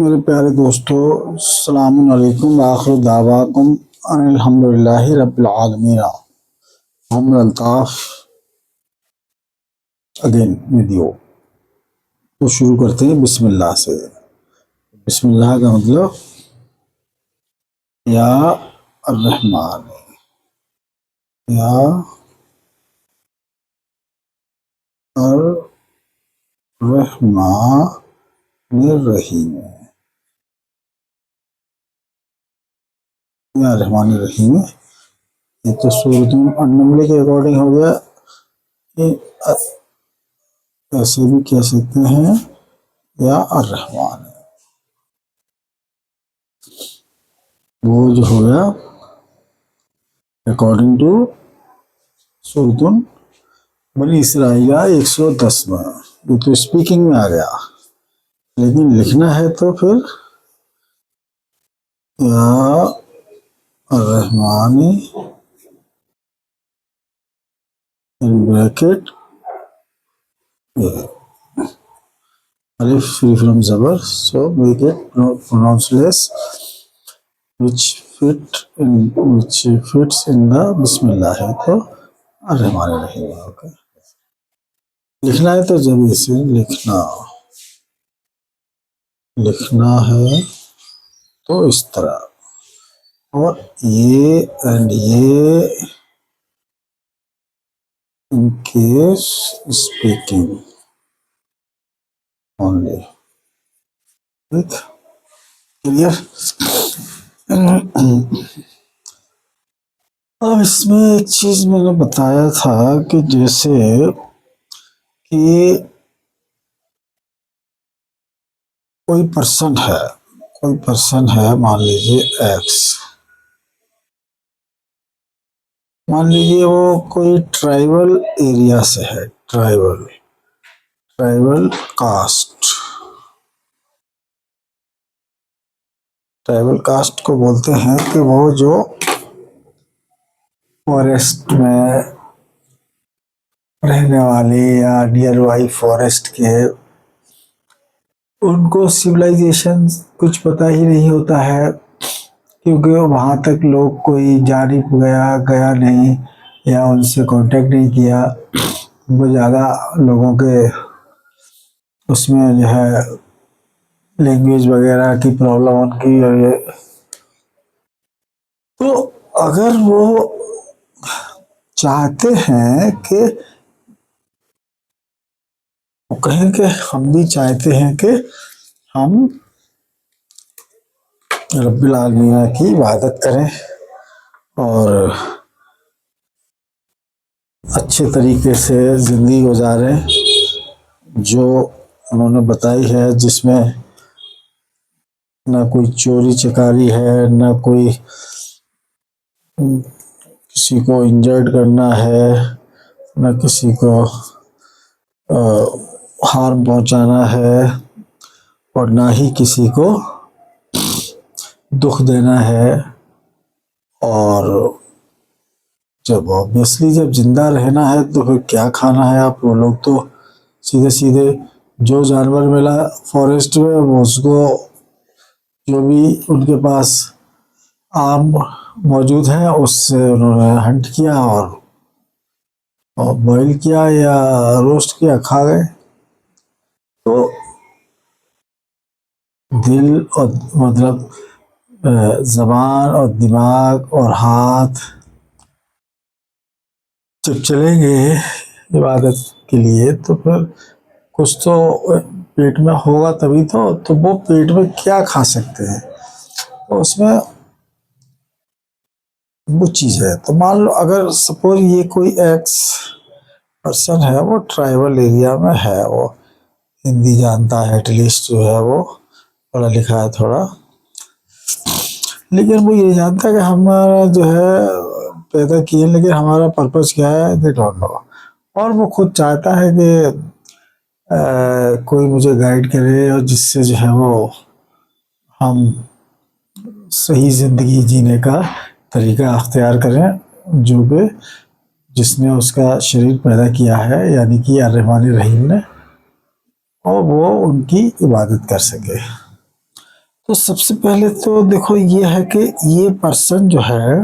मेरे प्यारे दोस्तों, अस्सलामु अलैकुम व आखिर दावाकुम अल्हम्दुलिल्लाहि रब्बिल आलमीन। हम अल्ताफ अगेन विद यू। तो शुरू करते हैं बिस्मिल्लाह से। बिस्मिल्लाह का मतलब या अर्रहमान, या अर्रहमान रहीम, या रहमान रहीम। ये तो सूरत अन्नमले के अकॉर्डिंग हो गया। ये ऐसे भी कह सकते हैं या अर्रहमान। वो जो हो गया अकॉर्डिंग टू सूरतुन बनी इसराइला 110 में। ये तो स्पीकिंग में आ गया, लेकिन लिखना है तो फिर या Rahmani in bracket alif free from zabar, so make it pronounced less, which fits in the bismillah है तो रहमान रहीम। ओके, लिखना है तो जब इसे लिखना है तो इस तरह, और ये एंड ये इन केस स्पीकिंग ओनली। ठीक, क्लियर। अब इसमें एक चीज मैंने बताया था कि जैसे कि कोई पर्सन है, मान लीजिए एक्स, मान लीजिए वो कोई ट्राइबल एरिया से है, ट्राइबल कास्ट को बोलते हैं कि वो जो फॉरेस्ट में रहने वाले या नियर बाई फॉरेस्ट के, उनको सिविलाइजेशन कुछ पता ही नहीं होता है, क्योंकि वहाँ तक लोग कोई जा नहीं गया नहीं, या उनसे कांटेक्ट नहीं किया। वो ज़्यादा लोगों के उसमें जो है लैंग्वेज वगैरह की प्रॉब्लम उनकी, और ये तो अगर वो चाहते हैं कि वो कहें कि हम भी चाहते हैं कि हम रब्बिल आलमीन की इबादत करें और अच्छे तरीके से ज़िंदगी गुजारें जो उन्होंने बताई है, जिसमें ना कोई चोरी चकारी है, ना कोई किसी को इंजर्ड करना है, ना किसी को हार्म पहुंचाना है, और ना ही किसी को दुख देना है। और जब ऑब्वियसली जब जिंदा रहना है तो फिर क्या खाना है आप, वो लोग तो सीधे सीधे जो जानवर मिला फॉरेस्ट में वो उसको, जो भी उनके पास आम मौजूद है उससे उन्होंने हंट किया और बॉईल किया या रोस्ट किया, खा गए। तो दिल और मतलब ज़बान और दिमाग और हाथ जब चलेंगे इबादत के लिए तो फिर कुछ तो पेट में होगा, तभी तो वो पेट में क्या खा सकते हैं, तो उसमें वो चीज़ है। तो मान लो अगर सपोज ये कोई एक्स पर्सन है, वो ट्राइबल एरिया में है, वो हिंदी जानता है एटलीस्ट, जो है वो पढ़ा लिखा है थोड़ा, लेकिन वो ये जानता है कि हमारा जो है पैदा किए, लेकिन हमारा पर्पस क्या है दे डोंट नो। और वो खुद चाहता है कि कोई मुझे गाइड करे और जिससे जो है वो हम सही ज़िंदगी जीने का तरीका अख्तियार करें, जो कि जिसने उसका शरीर पैदा किया है, यानी कि अर्रहमान रहीम ने, और वो उनकी इबादत कर सके। तो सबसे पहले तो देखो ये है कि ये पर्सन जो है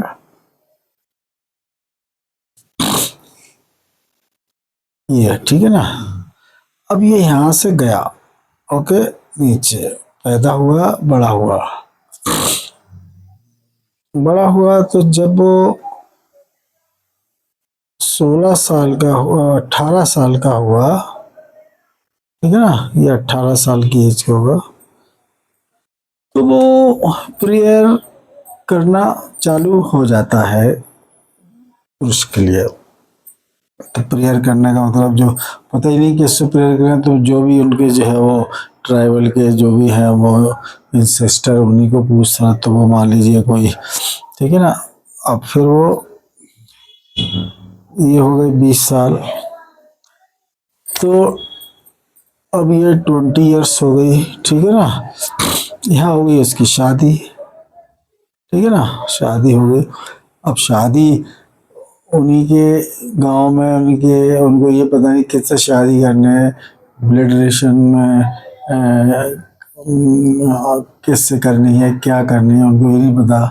ये, ठीक है ना। अब ये यहां से गया, ओके, नीचे पैदा हुआ, बड़ा हुआ तो जब वो 16 साल का हुआ, 18 साल का हुआ, ठीक है ना, ये 18 साल की एज का होगा, तो वो प्रेयर करना चालू हो जाता है पुरुष के लिए। तो प्रेयर करने का मतलब जो पता ही नहीं किससे प्रेयर करें, तो जो भी उनके जो है वो ट्राइबल के जो भी है वो इंसेस्टर उन्हीं को पूछता, तो वो मान लीजिए कोई, ठीक है ना। अब फिर वो ये हो गए 20 साल, तो अब ये 20 ईयर्स हो गई, ठीक है ना। यहाँ हो गई उसकी शादी, ठीक है ना, शादी हो गई। अब शादी उन्हीं के गांव में, उनके उनको ये पता नहीं किससे शादी करने है, ब्लड रिलेशन में किससे करनी है, क्या करनी है, उनको ये नहीं पता,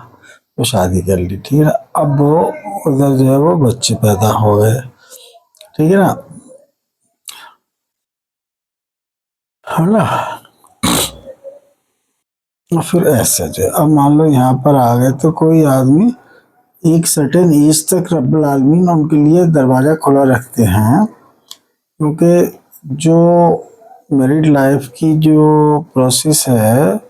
तो शादी कर ली, ठीक है ना। अब वो उधर जो है वो बच्चे पैदा हो गए, ठीक है ना, है ना। और फिर ऐसे जो अब मान लो यहाँ पर आ गए, तो कोई आदमी एक सर्टेन एज तक रब्बुल आलमीन उनके लिए दरवाज़ा खुला रखते हैं, क्योंकि जो मैरिड लाइफ की जो प्रोसेस है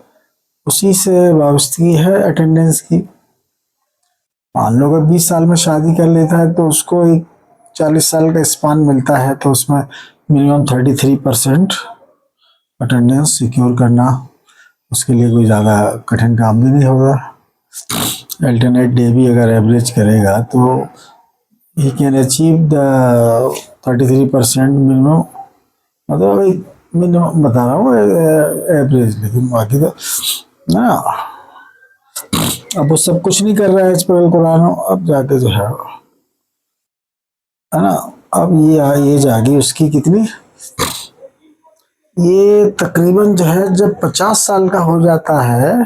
उसी से वाबस्तगी है अटेंडेंस की। मान लो अगर 20 साल में शादी कर लेता है तो उसको एक 40 साल का स्पान मिलता है, तो उसमें मिनिमम 33% अटेंडेंस सिक्योर करना उसके लिए कोई ज़्यादा कठिन काम भी नहीं होगा। अल्टरनेट डे भी अगर एवरेज करेगा तो he can achieve the 33% minimum, मतलब मिनिमम बता रहा हूँ एवरेज, लेकिन बाकी तो ना, अब वो सब कुछ नहीं कर रहा है इस पर कुरान, अब जाके जो है ना। अब ये एज आ गई उसकी कितनी, ये तकरीबन जो है जब 50 साल का हो जाता है,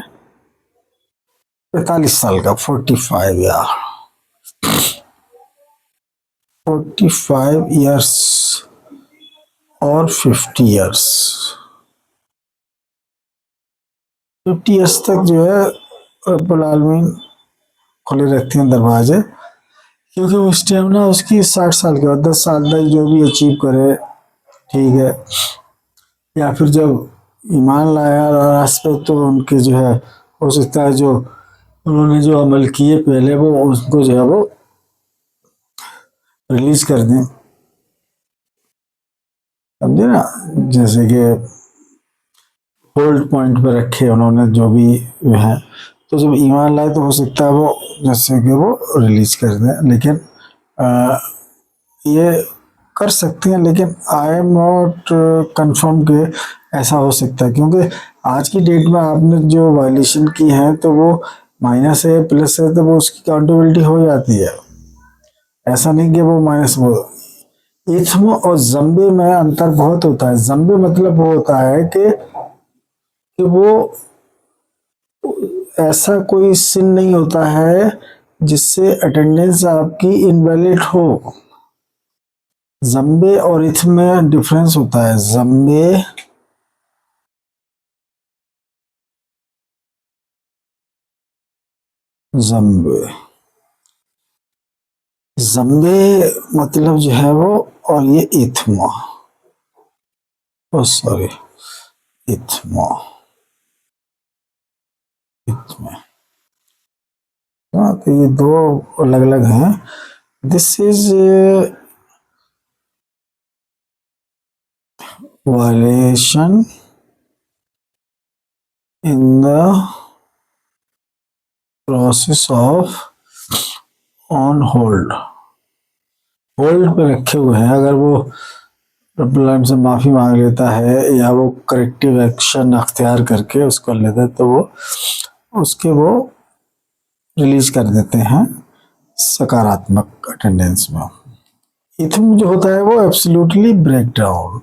45 साल का, 45 या 45 ईयर्स और 50 ईयर्स, 50 ईयर्स तक जो है रब्बुल आलमीन खुले रखते हैं दरवाजे, क्योंकि उस टाइम ना उसकी 60 साल के बाद 10 साल तक जो भी अचीव करे, ठीक है। या फिर जब ईमान लाया रास्ते पे, तो उनके जो है हो सकता है जो उन्होंने जो अमल किए पहले वो उसको जो है वो रिलीज कर दें, समझे ना। जैसे कि होल्ड पॉइंट पे रखे उन्होंने जो भी है, तो जब ईमान लाए तो हो सकता है वो जैसे कि वो रिलीज कर दें, लेकिन ये कर सकते हैं, लेकिन आई एम नॉट कंफर्म कि ऐसा हो सकता है, क्योंकि आज की डेट में आपने जो वायलेशन की है तो वो माइनस है प्लस है, तो वो उसकी काउंटेबिलिटी हो जाती है। ऐसा नहीं कि वो माइनस, वो इथ्म और जम्बे में अंतर बहुत होता है। जम्बे मतलब वो होता है कि वो ऐसा कोई सिन नहीं होता है जिससे अटेंडेंस आपकी इनवैलिड हो। जम्बे और इथ्म में डिफरेंस होता है। जम्बे जम्बे मतलब जो है वो, और ये इथ्म, ओ सॉरी, इथ्म, इथ्म, हाँ, तो ये दो अलग अलग हैं। This is violation in the process of on hold, hold पे रखे हुए हैं। अगर वो रब्बुल आलमीन से माफ़ी मांग लेता है या वो करेक्टिव एक्शन अख्तियार करके उसको लेता है, तो वो उसके वो रिलीज कर देते हैं सकारात्मक अटेंडेंस में। इथम जो होता है वो एब्सोल्युटली ब्रेक डाउन।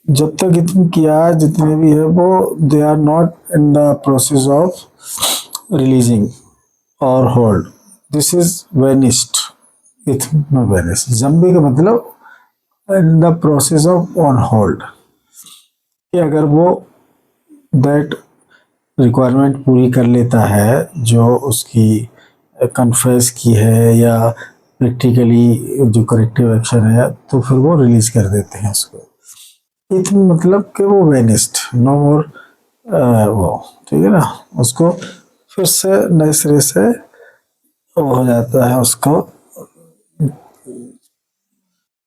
जब तक इतनी किया जितने भी है वो they are not in the process of releasing और होल्ड, दिस इज वेनिस्ड, इथ में वेनिस, जम्बी का मतलब in the process of on hold, कि अगर वो दैट रिक्वायरमेंट पूरी कर लेता है जो उसकी कन्फेस की है या प्रैक्टिकली जो करेक्टिव एक्शन है, तो फिर वो रिलीज कर देते हैं उसको। इथ मतलब कि वो वेनिस्ड, नो मोर, वो ठीक है ना, उसको फिर से नए सिरे से वो हो जाता है, उसको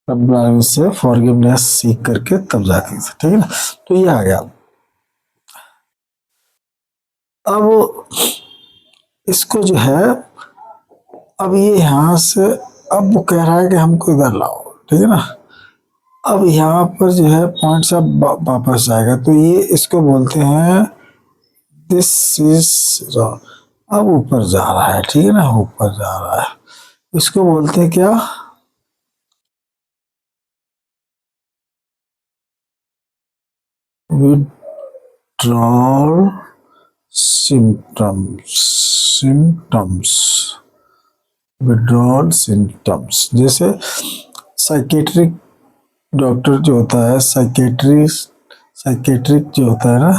रब्बुल आलमीन से फॉरगिवनेस सीख करके तब जाके, ठीक है ना। तो ये आ गया। अब इसको जो है, अब ये यहाँ से, अब वो कह रहा है कि हमको इधर लाओ, ठीक है ना। अब यहाँ पर जो है पॉइंट से वापस जाएगा, तो ये इसको बोलते हैं दिस इज, अब ऊपर जा रहा है, ठीक है ना, ऊपर जा रहा है, इसको बोलते हैं क्या, withdrawal symptoms, symptoms, withdrawal symptoms. जैसे साइकेट्रिक डॉक्टर जो होता है, साइकेट्रिक जो होता है ना,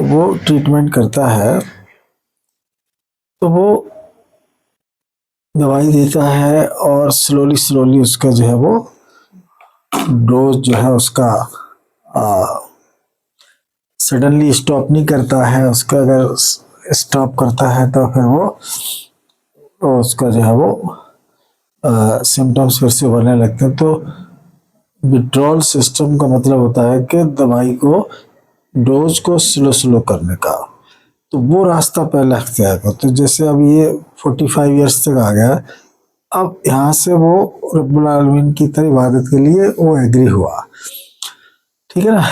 तो वो ट्रीटमेंट करता है, तो वो दवाई देता है और स्लोली स्लोली उसका जो है वो डोज जो है उसका सडनली स्टॉप नहीं करता है उसका, अगर स्टॉप करता है तो फिर वो उसका जो है वो सिम्टम्स फिर से होने लगते हैं। तो विड्रॉल सिस्टम का मतलब होता है कि दवाई को, डोज को स्लो स्लो करने का, तो वो रास्ता पहले अख्तियार कर। तो जैसे अब ये 45 ईयर्स तक आ गया, अब यहाँ से वो रब्बुल आलमीन की तरह इबादत के लिए वो एग्री हुआ, ठीक है ना।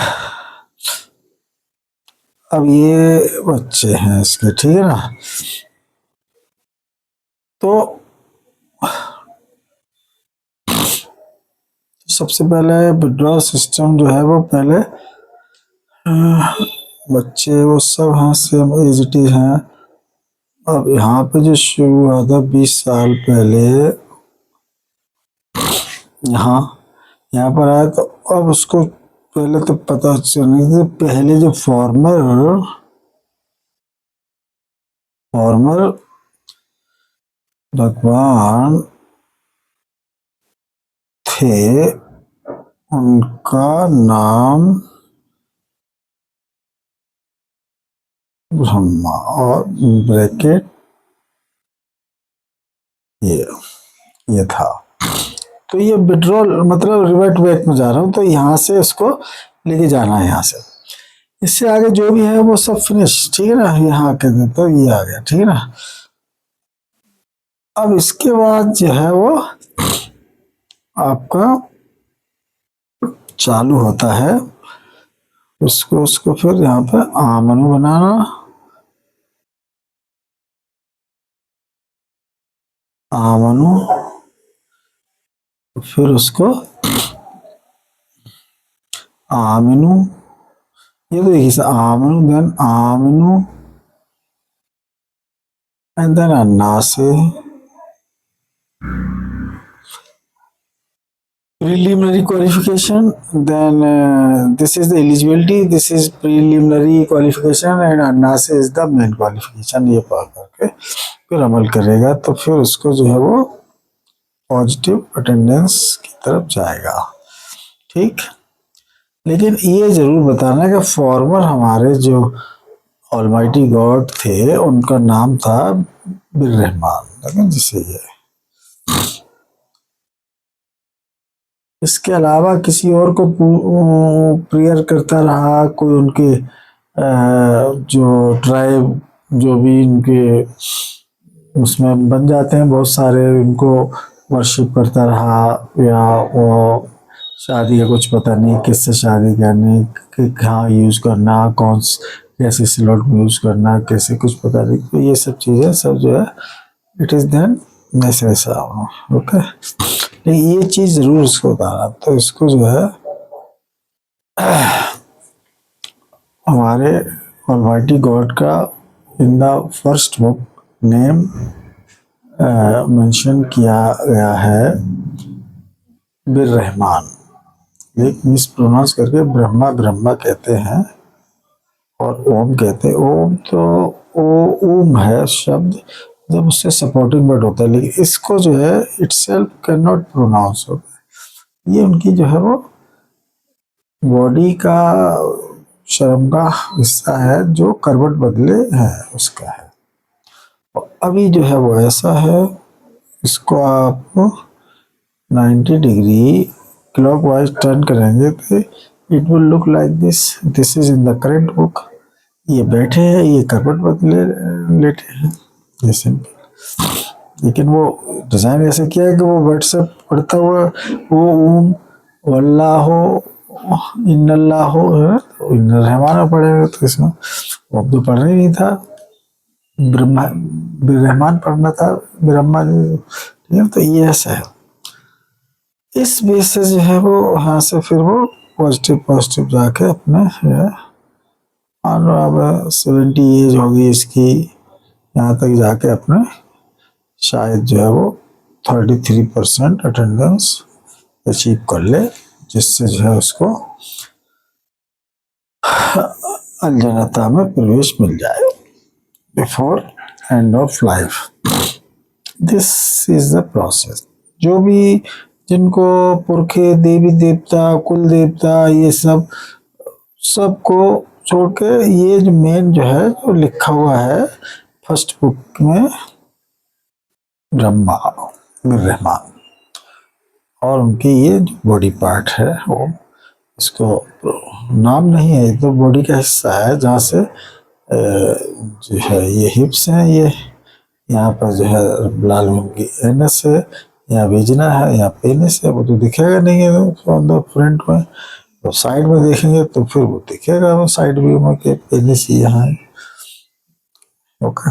अब ये बच्चे हैं इसके, ठीक है ना। तो सबसे पहले विड्रॉल सिस्टम जो है वो पहले बच्चे वो सब हाँ सेम एज इट इज हैं। अब यहाँ पे जो शुरू हुआ था 20 साल पहले, यहाँ यहाँ पर आया, तो अब उसको पहले तो पता चलने से पहले जो फॉर्मर भगवान थे, उनका नाम ब्रह्मा, और ब्रैकेट ये था। तो ये विड्रॉल मतलब रिवर्ट बैक में जा रहा हूँ, तो यहाँ से इसको लेके जाना है, यहाँ से इससे आगे जो भी है वो सब फिनिश, ठीक है ना। यहाँ के दे तो ये आ गया, ठीक है ना। अब इसके बाद जो है वो आपका चालू होता है, उसको फिर यहाँ पे आमनु बनाना, आमनु, फिर उसको आमिनु, ये तो देखिए आमनु, देन आमिनु, एंड देन अन्नासे, preliminary qualification, then this is the eligibility, this is preliminary qualification and अन्नास is the main qualification। ये पढ़ करके फिर अमल करेगा तो फिर उसको जो है वो पॉजिटिव अटेंडेंस की तरफ जाएगा, ठीक। लेकिन ये जरूर बताना कि फॉर्मर हमारे जो ऑलमाइटी गॉड थे उनका नाम था बिर्रहमान, लेकिन जिसे ये, इसके अलावा किसी और को प्रेयर करता रहा, कोई उनके जो ट्राइब जो भी इनके उसमें बन जाते हैं बहुत सारे, उनको वर्शिप करता रहा, या वो शादी का कुछ पता नहीं, किससे शादी करनी, कि कहाँ यूज़ करना, कैसे स्लॉट में यूज़ करना, कैसे कुछ पता नहीं। तो ये सब चीज़ें सब जो है it is then necessary, okay. लेकिन ये चीज़ ज़रूर इसको बताना, तो इसको जो है हमारे ऑलमाइटी गॉड का in the first book name mention किया गया है बिर्रहमान, एक मिस प्रोनाउंस करके ब्रह्मा ब्रह्मा कहते हैं और ओम कहते हैं। ओम तो ओम है शब्द जब उससे सपोर्टिंग वर्ड होता है, लेकिन इसको जो है इटसेल्फ कैन नॉट प्रोनाउंस होता है। ये उनकी जो है वो बॉडी का शर्मगा हिस्सा है जो करवट बदले है उसका है। और अभी जो है वो ऐसा है, इसको आप 90 डिग्री क्लॉकवाइज टर्न करेंगे तो it will look like this. This is in the current book. ये बैठे हैं, ये करवट बदले लेटे हैं, ये सिंपल। लेकिन वो डिज़ाइन ऐसे किया है कि वो वर्ड से पढ़ता हुआ वो ओम वल्लाहो इन्नल्लाहो है, तो इन्न रहमान में पढ़ेगा तो इसमें वो तो पढ़ना ही नहीं था, ब्रह्मा रहमान पढ़ना था, ब्रह्मा ठीक है। तो ये ऐसा है, इस बेस से जो है वो यहाँ से फिर वो पॉजिटिव जाके अपने और अब 70 एज होगी इसकी, यहाँ तक जाके अपने शायद जो है वो 33% अटेंडेंस अचीव कर ले, जिससे जो है उसको अलजन्नता में प्रवेश मिल जाए before end of life. This is the process. जो भी जिनको पुरखे देवी देवता कुल देवता ये सबको छोड़ के ये जो मेन जो है जो लिखा हुआ है फर्स्ट बुक में ब्रह्मा रहमान, और उनके ये जो बॉडी पार्ट है वो इसको नाम नहीं है, तो बॉडी का हिस्सा है जहाँ से जो है ये हिप्स हैं, ये यहाँ पर जो है लाल रंग की एनस है, यहाँ वेजना है, यहाँ पेनिस है। वो तो दिखेगा नहीं है तो फ्रंट में, तो साइड में देखेंगे तो फिर वो दिखेगा वो साइड व्यू में कि पेनिस यहाँ है। ओके,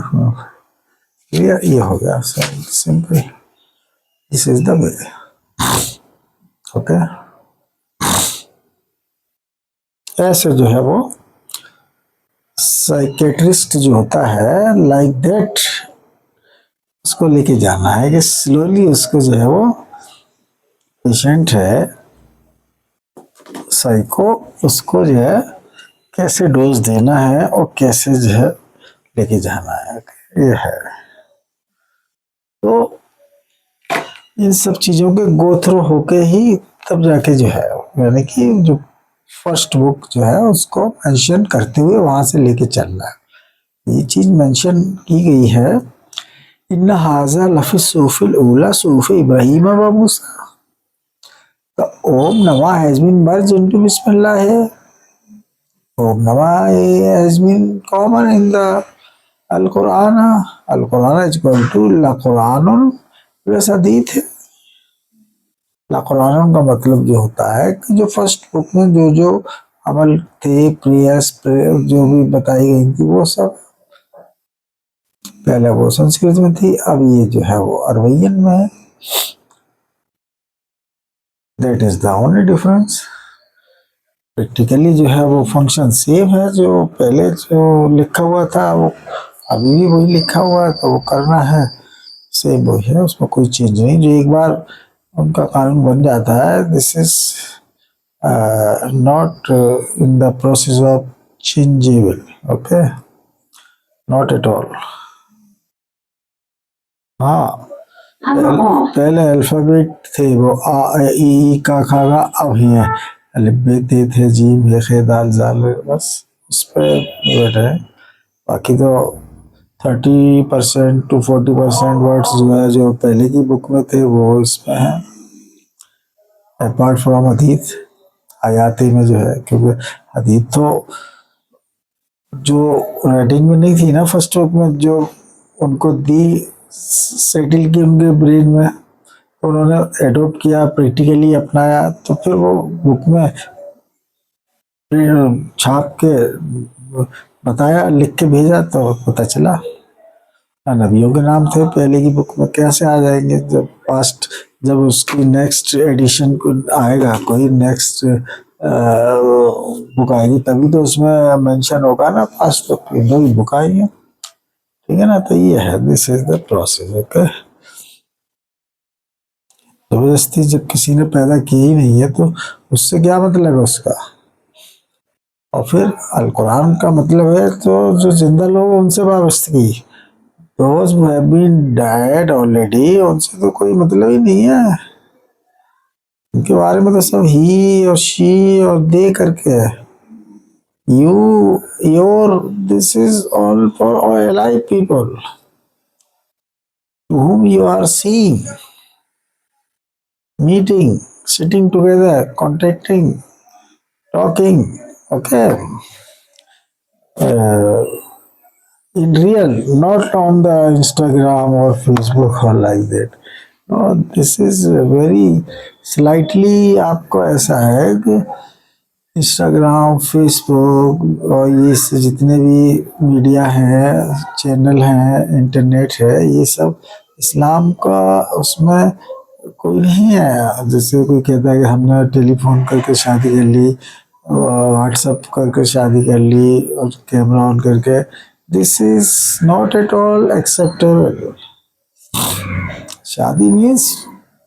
ये हो गया simple. This is the way. Okay, ऐसे जो है वो साइकेट्रिस्ट जो होता है लाइक दैट, उसको लेके जाना है कि स्लोली उसको जो है वो पेशेंट है साइको, उसको जो है कैसे डोज देना है और कैसे जो है लेके जाना है, ये है। तो इन सब चीज़ों के गो थ्रू होके ही तब जाके जो है यानी कि जो फर्स्ट बुक जो है उसको मेंशन करते हुए वहां से लेके चलना है। ये चीज़ मेंशन की गई है, इन्ना हाजा लफिस सूफिल उला सूफी इब्राहिम व मूसा। तो ओम नमा हैज बीन मर्ज इनटू बिस्मिल्लाह है। ओम नमा has been common in the अल कुरान इज इक्वल टू ला कुरानुन प्लस हदीथ है। ला कुरानुन का मतलब जो होता है कि जो फर्स्ट बुक में जो जो अमल थे, प्रेयर्स जो भी बताई गई थी वो सब पहले वो संस्कृत में थी, अब ये जो है वो अरबीयन में है। That is the only difference. Practically जो है वो फंक्शन सेम है, जो पहले जो लिखा हुआ था वो अभी भी वही लिखा हुआ है, तो वो करना है सेम वही है, उसमें कोई चेंज नहीं। जो एक बार उनका कानून बन जाता है, this is not in the process of changeable. Okay, not at all. हाँ, पहले अल्फाबेट थे वो आ ई का खा गा, अब है अलिफ ते थे जीम हे खे दाल जाल, बस उस पर वेट है। बाकी तो 30% to 40% वर्ड्स जो है जो पहले की बुक में थे वो इसमें है, अपार्ट फ्रॉम हदीथ आयाती में जो है, क्योंकि हदीथ तो जो राइटिंग में नहीं थी ना फर्स्ट बुक में, जो उनको दी सेटल की उनके ब्रेन में, उन्होंने एडोप्ट किया, प्रैक्टिकली अपनाया, तो फिर वो बुक में छाप के बताया, लिख के भेजा, तो पता चला नबियों के नाम थे पहले की बुक में, कैसे आ जाएंगे जब पास्ट, जब उसकी नेक्स्ट एडिशन आएगा, कोई नेक्स्ट बुक आएगी तभी तो उसमें मेंशन होगा ना पासबुक की, वही बुक आई है। ठीक है ना, तो ये है, this is the process. Okay, जबरदस्ती जब किसी ने पैदा की ही नहीं है तो उससे क्या मतलब है उसका। और फिर अल कुरान का मतलब है तो जो जिंदा लोग हैं, उनसे वाबस्तगी, those who have been dead already, उनसे तो कोई मतलब ही नहीं है। उनके बारे में तो सब ही और शी और दे करके है। You your this is all for all alive people to whom you are seeing, meeting, sitting together, contacting, talking, okay, uh, in real, not on the Instagram or Facebook or like that. No, this is very slightly आपको ऐसा है कि Instagram, Facebook और ये जितने भी media हैं, channel हैं, इंटरनेट है, ये सब इस्लाम का उसमें कोई नहीं है। जैसे कोई कहता है कि हमने टेलीफोन करके शादी कर ली, व्हाट्सएप करके शादी कर ली और कैमरा ऑन करके, this is not at all acceptable. शादी मीन्स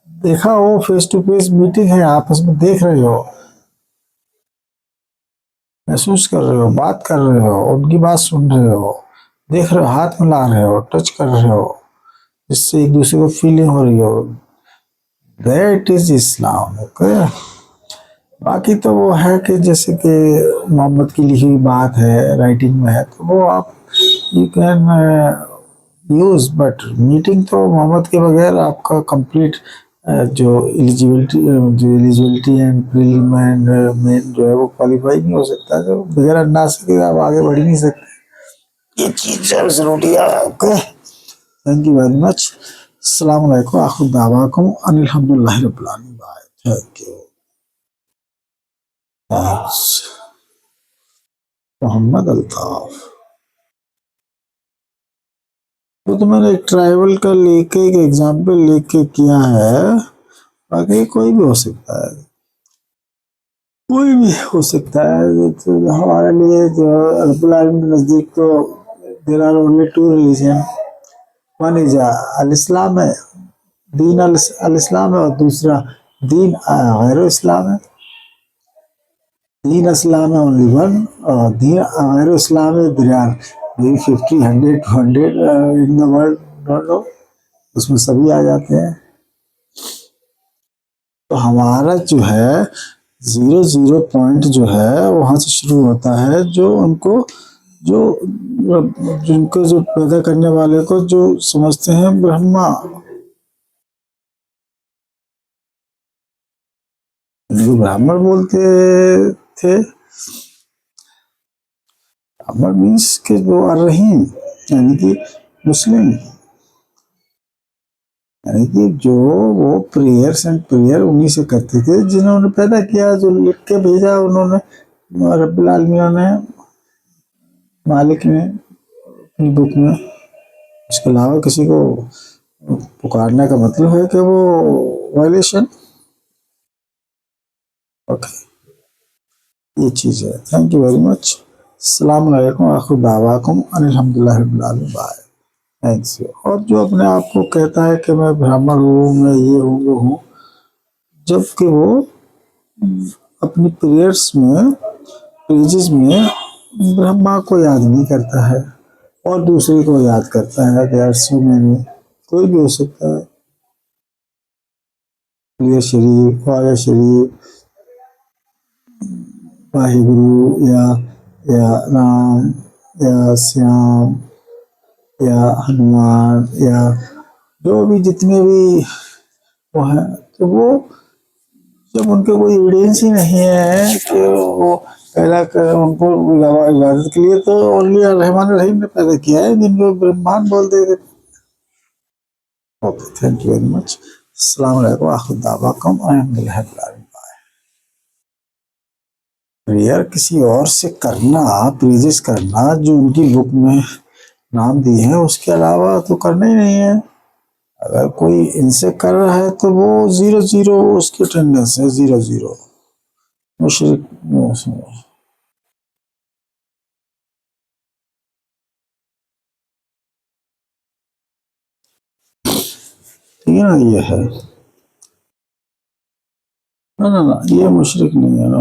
देखा हो, फेस टू फेस मीटिंग है, आपस में देख रहे हो, महसूस कर रहे हो, बात कर रहे हो, उनकी बात सुन रहे हो, देख रहे हो, हाथ मिला रहे हो, टच कर रहे हो, जिससे एक दूसरे को फीलिंग हो रही हो, दैट इज इस्लाम। ओके, बाकी तो वो है कि जैसे कि मोहम्मद की लिखी हुई बात है, राइटिंग में है, तो वो आप you can use, but meeting तो मोहम्मद के बगैर आपका कंप्लीट जो eligibility and prelim and main जो है वो क्वालिफाई नहीं हो सकता। जो बगैर अंदाज के आप आगे बढ़ ही नहीं सकते। ये चीज जरूरी है। Okay, thank you very much. अस्सलाम वालेकुम, आखिर दावाकुम अनिल हम्दुलिल्लाह रब्बिल आलमीन। Bye, thank you, thanks. Mohammad Altaf, तो मैंने एक ट्राइबल का लेके एक एग्जाम्पल लेके किया है, बाकी कोई भी हो सकता है, कोई भी हो सकता है। तो हमारे लिए जो रब्बुल आलमीन के नज़दीक तो there are only two religion, one is अल इस्लाम है, दीन अल इस्लाम है, और दूसरा दीन गैर इस्लाम है। दीन इस्लाम है ओनली वन, और दीन गैर इस्लाम है there are maybe 50, 100, 200 in the world, don't know, उसमें सभी आ जाते हैं। तो हमारा जो है 0 पॉइंट जो है वहां से शुरू होता है, जो उनको जो जिनको जो पैदा करने वाले को जो समझते हैं ब्रह्मा, जो ब्राह्मण बोलते थे। ब्राह्मण मीन्स के जो अर्रहीम, यानी कि मुस्लिम, यानी कि जो वो प्रेयर्स एंड प्रेयर उन्हीं से करते थे जिन्होंने पैदा किया, जो लिख के भेजा उन्होंने, रब्बुल आलमीन ने, मालिक ने अपनी बुक में। इसके अलावा किसी को पुकारने का मतलब है कि वो वायलेशन। ओके, ये चीज़ है। Thank you very much. अस्सलाम वालेकुम, आखिर दावाकुम अनिल हम्दुलिल्लाह रब्बिल आलमीन। Bye, thanks you. और जो अपने आप को कहता है कि मैं ब्राह्मण हूँ, मैं ये हूँ वो हूँ, जबकि वो अपनी प्रेयर्स में, पेजेस में ब्रह्मा को याद नहीं करता है और दूसरे को याद करता है। देयर सो मेनी, कोई भी हो सकता है, लिया शरीफ, ख्वाजा शरीफ, वाहिगुरु, या राम, या श्याम, या हनुमान, या जो भी जितने भी वो हैं, तो वो जब उनके कोई एविडेंस ही नहीं है कि वो पैदा कर उनको इबादत के लिए, तो ओनली रहमान रहीम ने पैदा किया है, जिनको ब्रह्मांड बोलते थे। Okay, thank you very much. अस्सलाम वालेकुम, आखिर दावाकुम अल्हम्दुलिल्लाह रब्बिल आलमीन। प्रेयर किसी और से करना, प्रेजेस करना जो उनकी बुक में नाम दिए हैं, उसके अलावा तो करना ही नहीं है। अगर कोई इनसे कर रहा है तो वो 0 0 उसकी अटेंडेंस है, 0 0। मुशरिक ठीक है ना, ये है ना ना ना, ये मुशरिक नहीं है ना,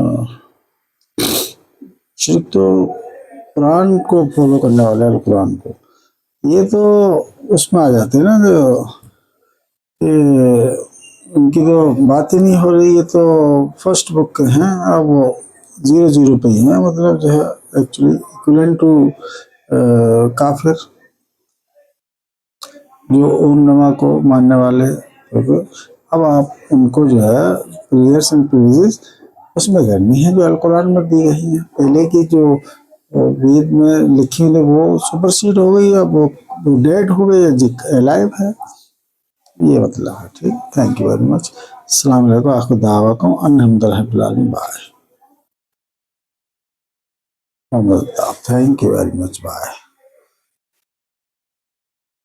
मुशरिक तो कुरान को फॉलो करने वाले हैं, कुरान को। ये तो उसमें आ जाते हैं ना, जो ये उनकी तो बात ही नहीं हो रही, ये तो फर्स्ट बुक के हैं, अब वो 00 पे ही है, मतलब जो है एक्चुअली इक्विवेलेंट टू काफिर, जो ओम नमा को मानने वाले। तो अब आप उनको जो है प्रेयर्स एंड प्रेजेस उसमें करनी है जो अल कुरान में दी गई है। पहले की जो वेद में लिखी हुई वो सुपरसीड हो गई, अब वो डेड हो गई, अलाइव है, ये मतलब है। ठीक, थैंक यू वेरी मच। अस्सलाम वालेकुम, आखिर दावा को अल्हम्दुलिल्लाह, bye. Thank you very much, bye.